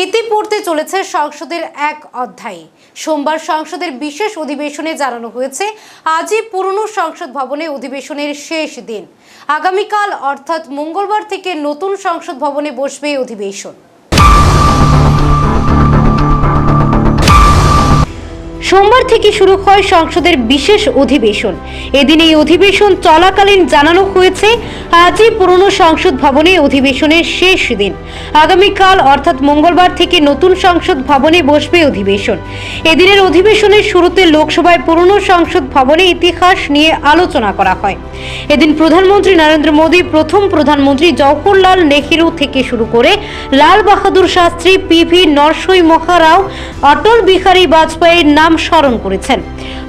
ইতি পড়তে চলেছে সংসদের এক অধ্যায়। সোমবার সংসদের বিশেষ অধিবেশনে জানানো হয়েছে আজই পুরনো সংসদ ভবনে অধিবেশনের শেষ দিন। আগামীকাল অর্থাৎ মঙ্গলবার থেকে নতুন সংসদ ভবনে বসবে অধিবেশন। সোমবার থেকে শুরু হয় সংসদের বিশেষ অধিবেশন। এদিন এই অধিবেশন চলাকালীন জানানো হয়েছে আজই পুরনো সংসদ ভবনে অধিবেশনের শেষ দিন। আগামীকাল অর্থাৎ মঙ্গলবার থেকে নতুন সংসদ ভবনে বসবে অধিবেশন। এদিনের অধিবেশনের শুরুতে লোকসভায় পুরনো সংসদ ভবনে ইতিহাস নিয়ে আলোচনা করা হয়। এদিন প্রধানমন্ত্রী নরেন্দ্র মোদী, প্রথম প্রধানমন্ত্রী জওহরলাল নেহেরু থেকে শুরু করে লাল বাহাদুর শাস্ত্রী, পিভি নরসিংহ রাও, অটল বিহারী বাজপেয়ীর নাম স্মরণ করেছেন।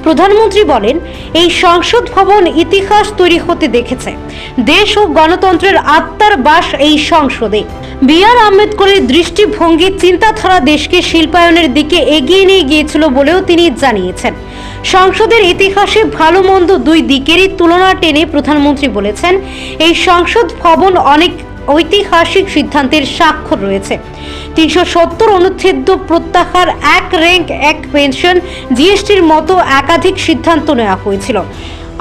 প্রধানমন্ত্রী বলেন, এই সংসদ ভবন ইতিহাস তৈরি হতে দেখেছে। দেশ ও গণতন্ত্রের আত্মার বাস এই সংসদে। বি.আর. আম্বেদকরের দৃষ্টিভঙ্গি, চিন্তাধারা দেশকে শিল্পায়নের দিকে এগিয়ে নিয়ে গিয়েছিল বলেও তিনি জানিয়েছেন। সংসদের ইতিহাসে ভালো মন্দ দুই দিকেরই তুলনা টেনে প্রধানমন্ত্রী বলেছেন, এই সংসদ ভবন অনেক ঐতিহাসিক সিদ্ধান্তের স্বাক্ষর রয়েছে। 370 অনুচ্ছেদ প্রত্যাহার, এক র্যাঙ্ক এক পেনশন, জিএসটির মতো একাধিক সিদ্ধান্ত নেওয়া হয়েছিল।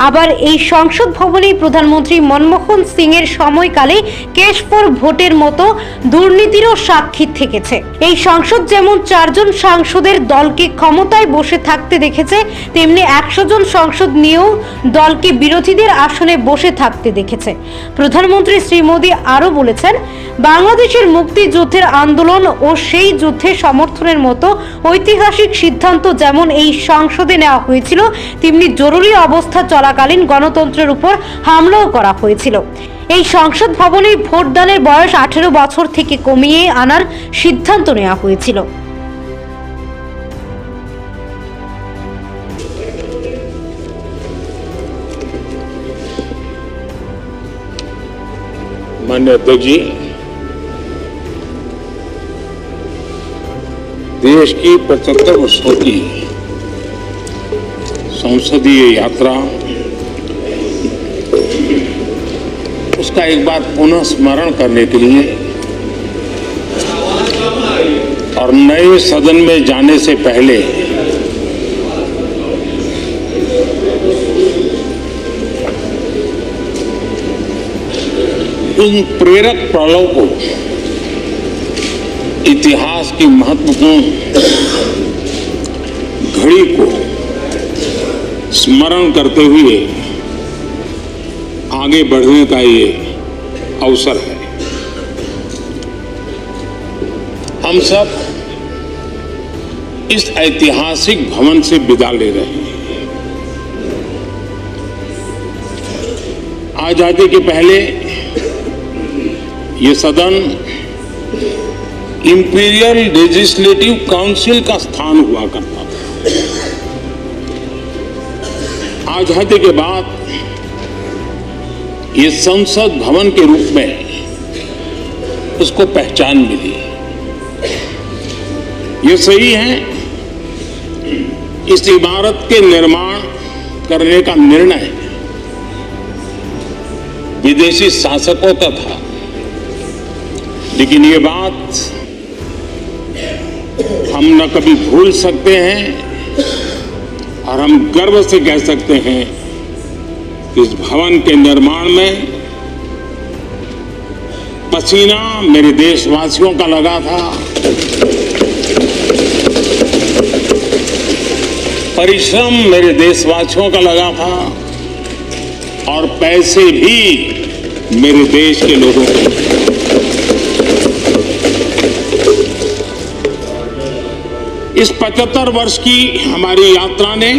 আবার এই সংসদ ভবনেই প্রধানমন্ত্রী মনমোহন সিং এর সময়কালে কেস ফর ভোটের মতো দুর্নীতিরও সাক্ষী থেকেছে। এই সংসদ যেমন 4 জন সাংসদের দলকে ক্ষমতায় বসে থাকতে দেখেছে, তেমনি 100 জন সংসদ নিয়েও দলকে বিরোধীদের আসনে বসে থাকতে দেখেছে। প্রধানমন্ত্রী শ্রী মোদী আরও বলেছেন, বাংলাদেশের মুক্তিযুদ্ধের আন্দোলন ও সেই যুদ্ধে সমর্থনের মতো ঐতিহাসিক সিদ্ধান্ত যেমন এই সংসদে নেওয়া হয়েছিল, তেমনি জরুরি অবস্থা চলাকালীন গণতন্ত্রের উপর হামলাও করা হয়েছিল। এই সংসদ ভবনে ভোটদানের বয়স 18 বছর থেকে কমিয়ে আনার সিদ্ধান্ত নেওয়া হয়েছিল। माननीय अध्यक्ष जी, देश की 75 वर्षों की संसदीय यात्रा, उसका एक बार पुनः स्मरण करने के लिए और नए सदन में जाने से पहले उन प्रेरक पड़ाव को, इतिहास की महत्वपूर्ण घड़ी को स्मरण करते हुए आगे बढ़ने का ये अवसर है। हम सब इस ऐतिहासिक भवन से विदा ले रहे हैं। आजादी के पहले ये सदन इंपीरियल लेजिस्लेटिव काउंसिल का स्थान हुआ करता था। आजादी के बाद ये संसद भवन के रूप में उसको पहचान मिली। ये सही है, इस इमारत के निर्माण करने का निर्णय विदेशी शासकों का था, लेकिन ये बात हम न कभी भूल सकते हैं और हम गर्व से कह सकते हैं कि इस भवन के निर्माण में पसीना मेरे देशवासियों का लगा था, परिश्रम मेरे देशवासियों का लगा था और पैसे भी मेरे देश के लोगों के। इस 75 वर्ष की हमारी यात्रा ने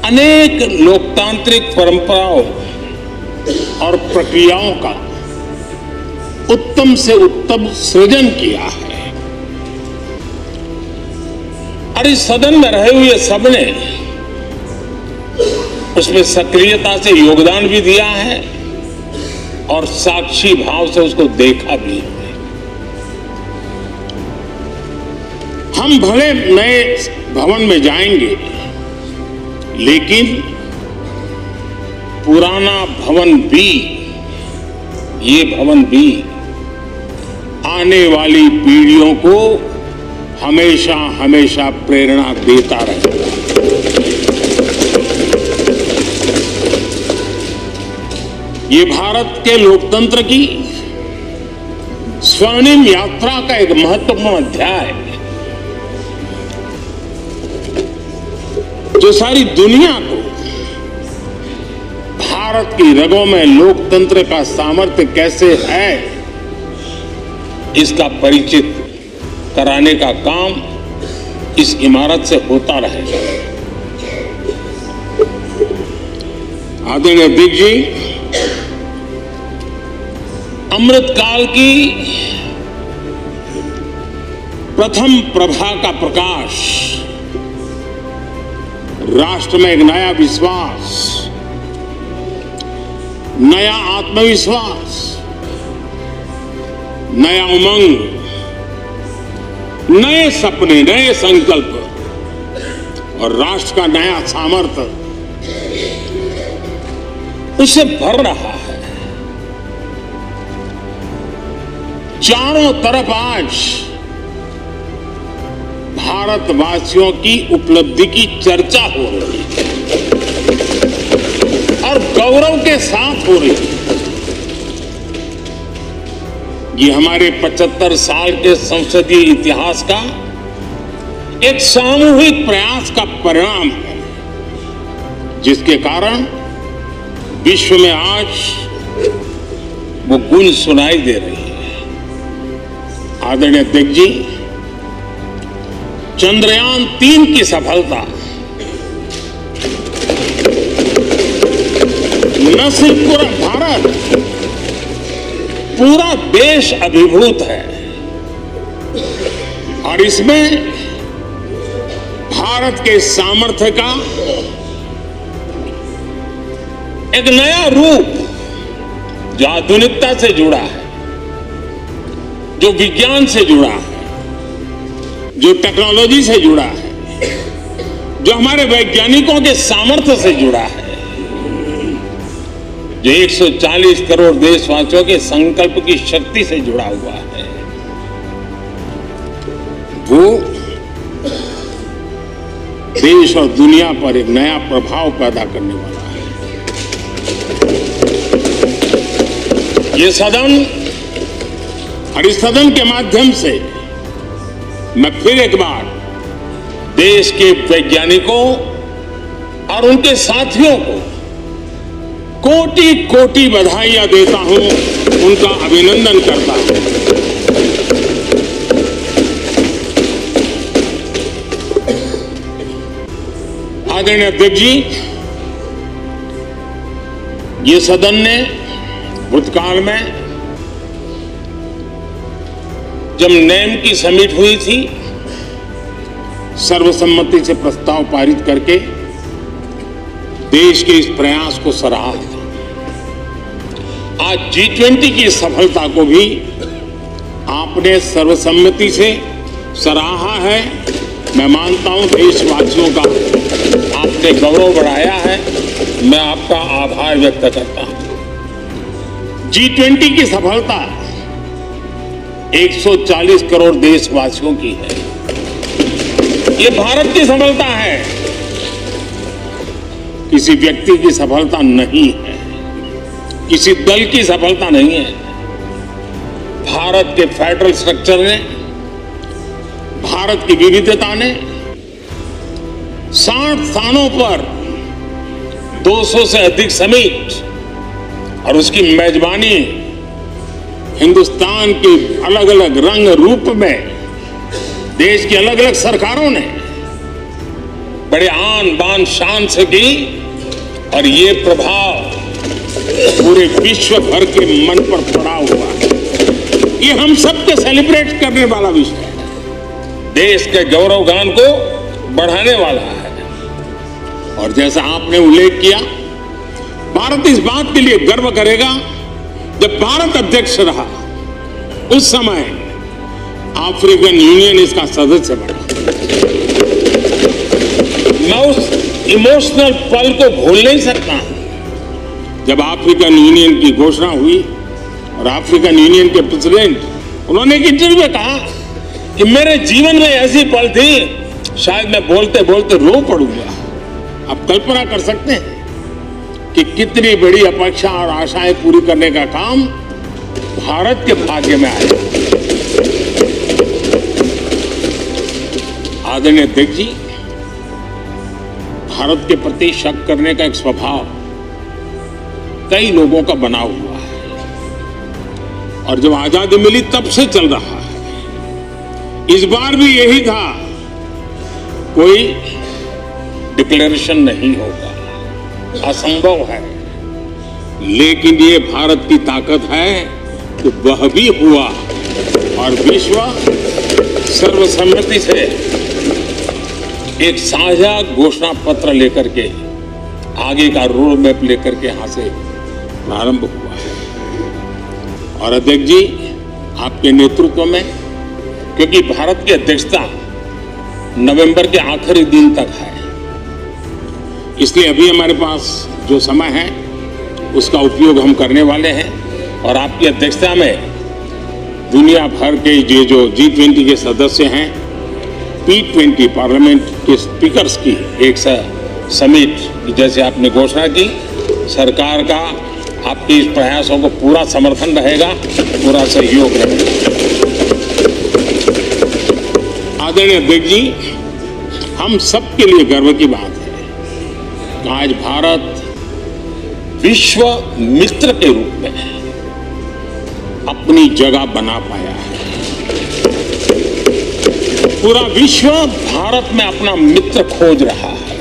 अनेक लोकतांत्रिक परंपराओं और प्रक्रियाओं का उत्तम से उत्तम सृजन किया है और इस सदन में रहे हुए सबने उसमें सक्रियता से योगदान भी दिया है और साक्षी भाव से उसको देखा भी है। हम भले नए भवन में जाएंगे, लेकिन पुराना भवन भी, ये भवन भी आने वाली पीढ़ियों को हमेशा हमेशा प्रेरणा देता रहेगा। ये भारत के लोकतंत्र की स्वर्णिम यात्रा का एक महत्वपूर्ण अध्याय है, जो सारी दुनिया को भारत की रगों में लोकतंत्र का सामर्थ्य कैसे है, इसका परिचित कराने का काम इस इमारत से होता रहेगा। आदरणीय अध्यक्ष जी, अमृत काल की प्रथम प्रभा का प्रकाश राष्ट्र में एक नया विश्वास, नया आत्मविश्वास, नया उमंग, नए सपने, नए संकल्प और राष्ट्र का नया सामर्थ्य उसे भर रहा है। चारों तरफ आज भारतवासियों की उपलब्धि की चर्चा हो रही है और गौरव के साथ हो रही है। ये हमारे 75 साल के संसदीय इतिहास का एक सामूहिक प्रयास का परिणाम है, जिसके कारण विश्व में आज वो गूंज सुनाई दे रही है। आदरणीय अध्यक्ष जी, चंद्रयान 3 की सफलता न सिर्फ पूरा भारत, पूरा देश अभिभूत है और इसमें भारत के सामर्थ्य का एक नया रूप, जो आधुनिकता से जुड़ा है, जो विज्ञान से जुड़ा है, जो टेक्नोलॉजी से जुड़ा है, जो हमारे वैज्ञानिकों के सामर्थ्य से जुड़ा है, जो 140 करोड़ देशवासियों के संकल्प की शक्ति से जुड़ा हुआ है, वो देश और दुनिया पर एक नया प्रभाव पैदा करने वाला है। ये सदन और इस सदन के माध्यम से मैं फिर एक बार देश के वैज्ञानिकों और उनके साथियों को कोटि कोटि बधाइयां देता हूं, उनका अभिनंदन करता हूं। आदरणीय अध्यक्ष जी, ये सदन ने भूतकाल में जब नेम की समिट हुई थी, सर्वसम्मति से प्रस्ताव पारित करके देश के इस प्रयास को सराहा था। आज G20 की सफलता को भी आपने सर्वसम्मति से सराहा है। मैं मानता हूं देशवासियों का आपने गौरव बढ़ाया है, मैं आपका आभार व्यक्त करता हूं। G20 की सफलता 140 करोड़ देशवासियों की है। ये भारत की सफलता है, किसी व्यक्ति की सफलता नहीं है, किसी दल की सफलता नहीं है। भारत के फेडरल स्ट्रक्चर ने, भारत की विविधता ने 60 स्थानों पर 200 से अधिक समिट और उसकी मेजबानी हिंदुस्तान के अलग अलग रंग रूप में देश की अलग अलग सरकारों ने बड़े आन बान शान से की और ये प्रभाव पूरे विश्व भर के मन पर पड़ा हुआ है। ये हम सबके सेलिब्रेट करने वाला विषय है, देश के गौरवगान को बढ़ाने वाला है। और जैसा आपने उल्लेख किया, भारत इस बात के लिए गर्व करेगा, जब भारत अध्यक्ष रहा उस समय अफ्रीकन यूनियन इसका सदस्य बना। मैं उस इमोशनल पल को भूल नहीं सकता जब अफ्रीकन यूनियन की घोषणा हुई और अफ्रीकन यूनियन के प्रेसिडेंट उन्होंने एक इंटरव्यू में कहा कि मेरे जीवन में ऐसी पल थी शायद मैं बोलते बोलते रो पड़ूंगा। आप कल्पना कर सकते हैं कि कितनी बड़ी अपेक्षा और आशाएं पूरी करने का काम भारत के भाग्य में आया। आदरणीय अध्यक्ष जी, भारत के प्रति शक करने का एक स्वभाव कई लोगों का बना हुआ है और जब आजादी मिली तब से चल रहा है। इस बार भी यही था, कोई डिक्लेरेशन नहीं होगा, असंभव है। लेकिन ये भारत की ताकत है कि वह भी हुआ और विश्व सर्वसम्मति से एक साझा घोषणा पत्र लेकर के आगे का रोड मैप लेकर के यहां से प्रारंभ हुआ है। और अध्यक्ष जी, आपके नेतृत्व में, क्योंकि भारत की अध्यक्षता नवंबर के आखिरी दिन तक है, इसलिए अभी हमारे पास जो समय है उसका उपयोग हम करने वाले हैं। और आपकी अध्यक्षता में दुनिया भर के ये जो G20 के सदस्य हैं, P20 पार्लियामेंट के स्पीकर्स की एक समिट जैसे आपने घोषणा की, सरकार का आपके इस प्रयासों को पूरा समर्थन रहेगा, पूरा सहयोग रहेगा। आदरणीय अध्यक्ष जी, हम सबके लिए गर्व की बात है कि आज भारत विश्व मित्र के रूप में अपनी जगह बना पाया है। पूरा विश्व भारत में अपना मित्र खोज रहा है,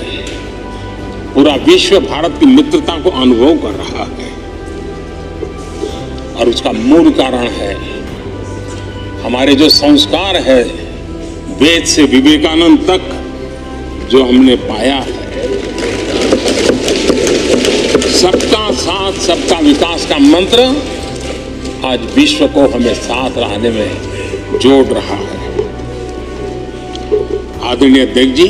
पूरा विश्व भारत की मित्रता को अनुभव कर रहा है। और उसका मूल कारण है हमारे जो संस्कार है, वेद से विवेकानंद तक जो हमने पाया है। सबका साथ सबका विकास का मंत्र आज विश्व को हमें साथ रहने में जोड़ रहा है। आदरणीय अध्यक्ष जी,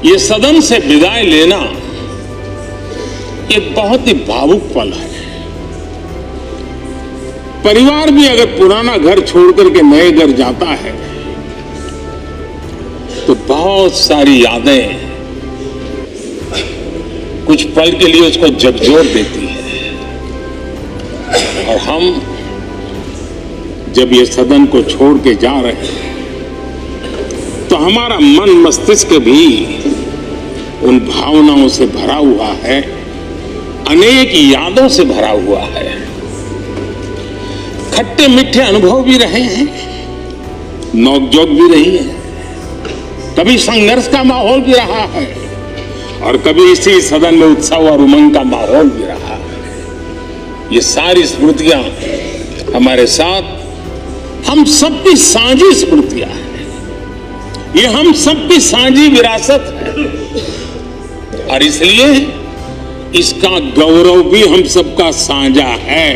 ये सदन से विदाई लेना एक बहुत ही भावुक पल है। परिवार भी अगर पुराना घर छोड़कर के नए घर जाता है तो बहुत सारी यादें कुछ पल के लिए उसको झकझोर देती है। और हम जब ये सदन को छोड़ के जा रहे हैं तो हमारा मन मस्तिष्क भी उन भावनाओं से भरा हुआ है, अनेक यादों से भरा हुआ है। खट्टे मीठे अनुभव भी रहे हैं, नोकझोंक भी रही है, कभी संघर्ष का माहौल भी रहा है और कभी इसी सदन में उत्सव और उमंग का माहौल भी रहा है। ये सारी स्मृतियां हमारे साथ हम सबकी साझी स्मृतियां हैं, ये हम सबकी साझी विरासत है और इसलिए इसका गौरव भी हम सबका साझा है।